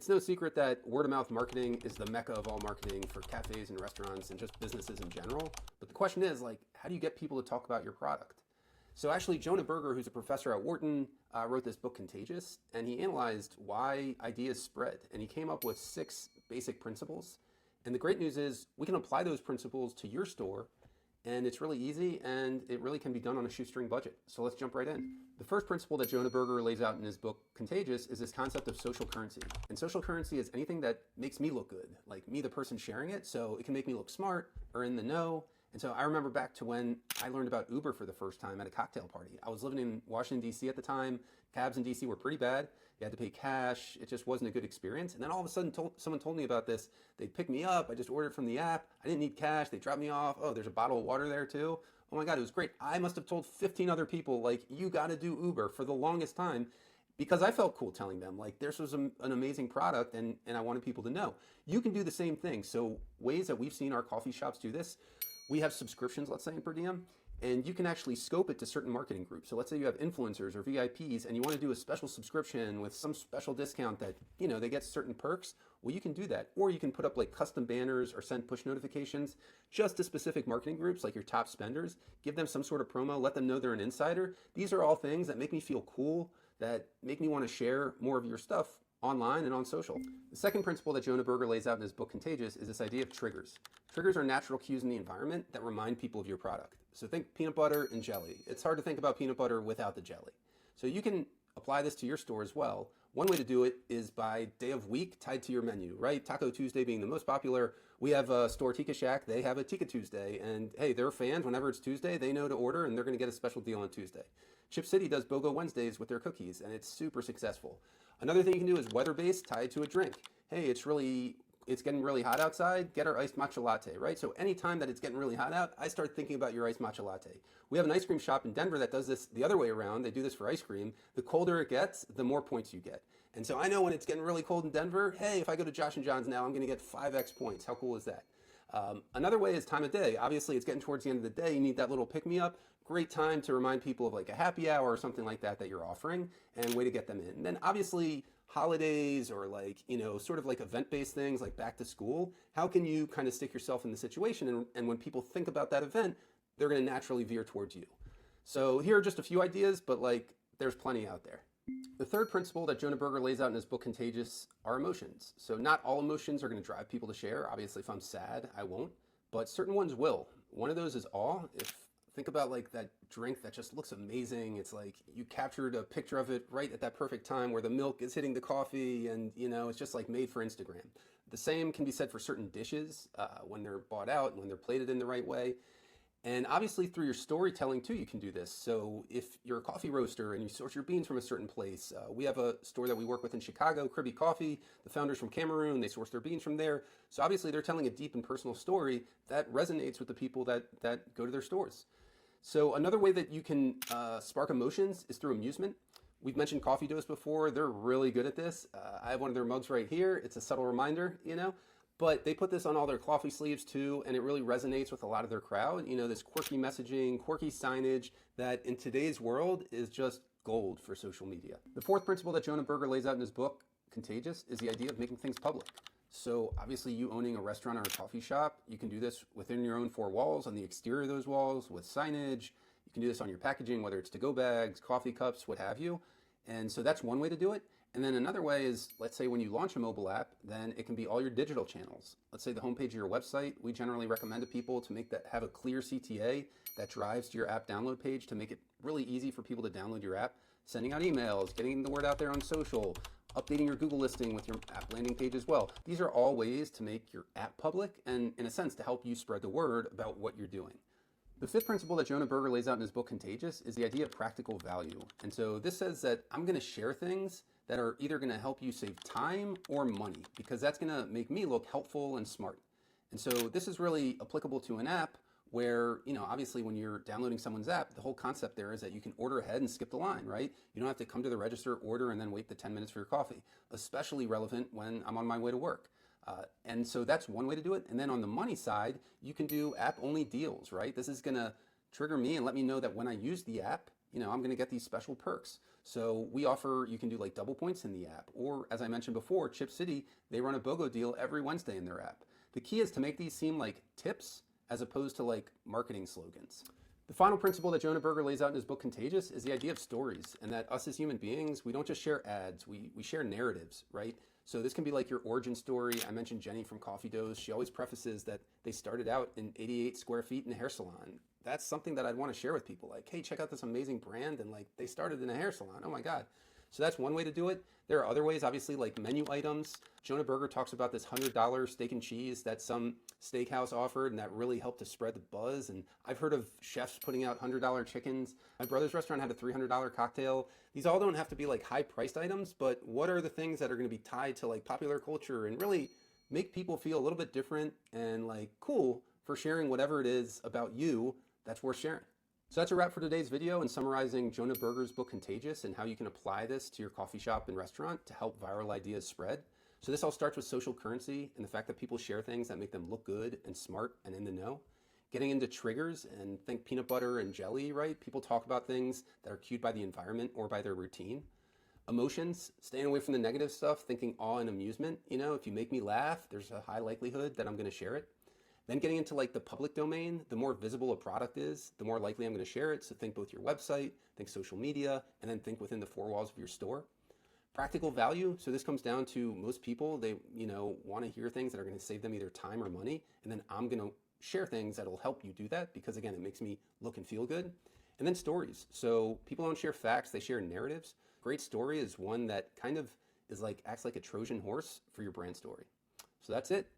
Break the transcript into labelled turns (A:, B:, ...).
A: It's no secret that word-of-mouth marketing is the mecca of all marketing for cafes and restaurants and just businesses in general. But the question is, like, how do you get people to talk about your product? So actually, Jonah Berger, who's a professor at Wharton, wrote this book, Contagious, and he analyzed why ideas spread. And he came up with 6 basic principles. And the great news is we can apply those principles to your store, and it's really easy, and it really can be done on a shoestring budget. So let's jump right in. The first principle that Jonah Berger lays out in his book, Contagious, is this concept of social currency. And social currency is anything that makes me look good, like me, the person sharing it. So it can make me look smart or in the know. And so I remember back to when I learned about Uber for the first time at a cocktail party. I was living in Washington, D.C. at the time. Cabs in D.C. were pretty bad. You had to pay cash. It just wasn't a good experience. And then all of a sudden, someone told me about this. They'd pick me up. I just ordered from the app. I didn't need cash. They dropped me off. Oh, there's a bottle of water there too. Oh my God, it was great. I must have told 15 other people, like, you got to do Uber for the longest time because I felt cool telling them, like, this was an amazing product and I wanted people to know. You can do the same thing. So ways that we've seen our coffee shops do this, we have subscriptions, let's say, in Per Diem, and you can actually scope it to certain marketing groups. So let's say you have influencers or VIPs and you want to do a special subscription with some special discount that, you know, they get certain perks. Well, you can do that. Or you can put up like custom banners or send push notifications just to specific marketing groups, like your top spenders. Give them some sort of promo, let them know they're an insider. These are all things that make me feel cool, that make me want to share more of your stuff online and on social. The second principle that Jonah Berger lays out in his book Contagious is this idea of triggers. Triggers are natural cues in the environment that remind people of your product. So think peanut butter and jelly. It's hard to think about peanut butter without the jelly. So you can apply this to your store as well. One way to do it is by day of week tied to your menu, right? Taco Tuesday being the most popular. We have a store, Tika Shack. They have a Tika Tuesday. And hey, they're fans. Whenever it's Tuesday, they know to order and they're going to get a special deal on Tuesday. Chip City does BOGO Wednesdays with their cookies, and it's super successful. Another thing you can do is weather-based tied to a drink. Hey, it's getting really hot outside, get our iced matcha latte, right? So anytime that it's getting really hot out, I start thinking about your iced matcha latte. We have an ice cream shop in Denver that does this the other way around. They do this for ice cream. The colder it gets, the more points you get. And so I know when it's getting really cold in Denver, hey, if I go to Josh and John's now, I'm gonna get 5x points. How cool is that? Another way is time of day. Obviously, it's getting towards the end of the day. You need that little pick-me-up. Great time to remind people of like a happy hour or something like that you're offering, and way to get them in. And then obviously, holidays or like, you know, sort of like event-based things like back to school. How can you kind of stick yourself in the situation? And when people think about that event, they're going to naturally veer towards you. So here are just a few ideas, but like there's plenty out there. The third principle that Jonah Berger lays out in his book Contagious are emotions. So not all emotions are going to drive people to share. Obviously, if I'm sad, I won't, but certain ones will. One of those is awe. Think about like that drink that just looks amazing. It's like you captured a picture of it right at that perfect time where the milk is hitting the coffee and, you know, it's just like made for Instagram. The same can be said for certain dishes when they're bought out and when they're plated in the right way. And obviously through your storytelling too, you can do this. So if you're a coffee roaster and you source your beans from a certain place, we have a store that we work with in Chicago, Cribby Coffee. The founders from Cameroon, they source their beans from there. So obviously they're telling a deep and personal story that resonates with the people that go to their stores. So another way that you can spark emotions is through amusement. We've mentioned Coffee Dose before. They're really good at this. I have one of their mugs right here. It's a subtle reminder, you know, but they put this on all their coffee sleeves too, and it really resonates with a lot of their crowd. You know, this quirky messaging, quirky signage that in today's world is just gold for social media. The fourth principle that Jonah Berger lays out in his book, Contagious, is the idea of making things public. So obviously you owning a restaurant or a coffee shop, you can do this within your own 4 walls, on the exterior of those walls with signage. You can do this on your packaging, whether it's to-go bags, coffee cups, what have you. And so that's one way to do it. And then another way is, let's say when you launch a mobile app, then it can be all your digital channels. Let's say the homepage of your website. We generally recommend to people to have a clear CTA that drives to your app download page to make it really easy for people to download your app, sending out emails, getting the word out there on social, updating your Google listing with your app landing page as well. These are all ways to make your app public and, in a sense, to help you spread the word about what you're doing. The fifth principle that Jonah Berger lays out in his book Contagious is the idea of practical value. And so this says that I'm going to share things that are either going to help you save time or money, because that's going to make me look helpful and smart. And so this is really applicable to an app where, you know, obviously when you're downloading someone's app, the whole concept there is that you can order ahead and skip the line, right? You don't have to come to the register, order, and then wait the 10 minutes for your coffee. Especially relevant when I'm on my way to work. And so that's one way to do it. And then on the money side, you can do app-only deals, right? This is going to trigger me and let me know that when I use the app, I'm going to get these special perks. So we offer, you can do like double points in the app. Or as I mentioned before, Chip City, they run a BOGO deal every Wednesday in their app. The key is to make these seem like tips as opposed to like marketing slogans. The final principle that Jonah Berger lays out in his book Contagious is the idea of stories, and that us as human beings, we don't just share ads, we share narratives, right? So this can be like your origin story. I mentioned Jenny from Coffee Doughs. She always prefaces that they started out in 88 square feet in a hair salon. That's something that I'd want to share with people. Like, hey, check out this amazing brand, and like they started in a hair salon. Oh my God. So that's one way to do it. There are other ways, obviously, like menu items. Jonah Berger talks about this $100 steak and cheese that some steakhouse offered, and that really helped to spread the buzz. And I've heard of chefs putting out $100 chickens. My brother's restaurant had a $300 cocktail. These all don't have to be like high-priced items, but what are the things that are going to be tied to like popular culture and really make people feel a little bit different and like cool for sharing whatever it is about you that's worth sharing? So that's a wrap for today's video and summarizing Jonah Berger's book Contagious and how you can apply this to your coffee shop and restaurant to help viral ideas spread. So this all starts with social currency and the fact that people share things that make them look good and smart and in the know. Getting into triggers, and think peanut butter and jelly, right? People talk about things that are cued by the environment or by their routine. Emotions, staying away from the negative stuff, thinking awe and amusement. If you make me laugh, there's a high likelihood that I'm going to share it. Then getting into like the public domain, the more visible a product is, the more likely I'm going to share it. So think both your website, think social media, and then think within the four walls of your store. Practical value. So this comes down to most people, they want to hear things that are going to save them either time or money. And then I'm going to share things that will help you do that because again, it makes me look and feel good. And then stories. So people don't share facts, they share narratives. Great story is one that kind of is like, acts like a Trojan horse for your brand story. So that's it.